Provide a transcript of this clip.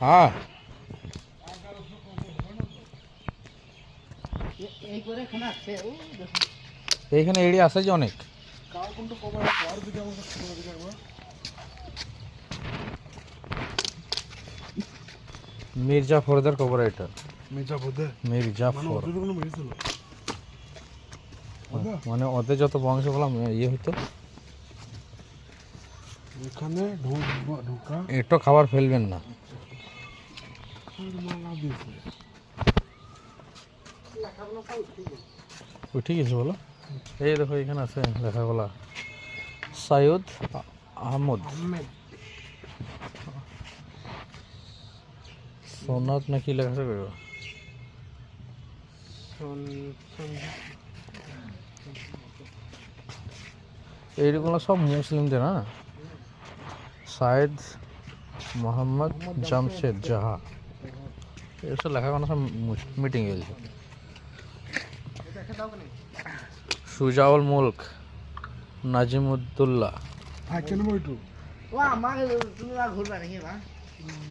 হ্যাঁ এইখানে এড়ি আসে যে অনেক। মির্জাফরদের খবর এটা। মির্জাফর মানে ওদের যত বংশ বলা ইয়ে হইতো, এখানে ঢোকা একটু খাবার ফেলবেন না। উঠে গেছে বলো। এই দেখো এখানে আছে লেখাগুলা, সৈয়দ আহমদ সোনাত নাকি লেখা আছে। এইগুলো সব মুসলিমদের না। সাইদ মোহাম্মদ জামশেদ জাহা এসব লেখাগুলো সব মিটিং গেছে। সুজাউল মুলক নাজিমুদ্দৌলা।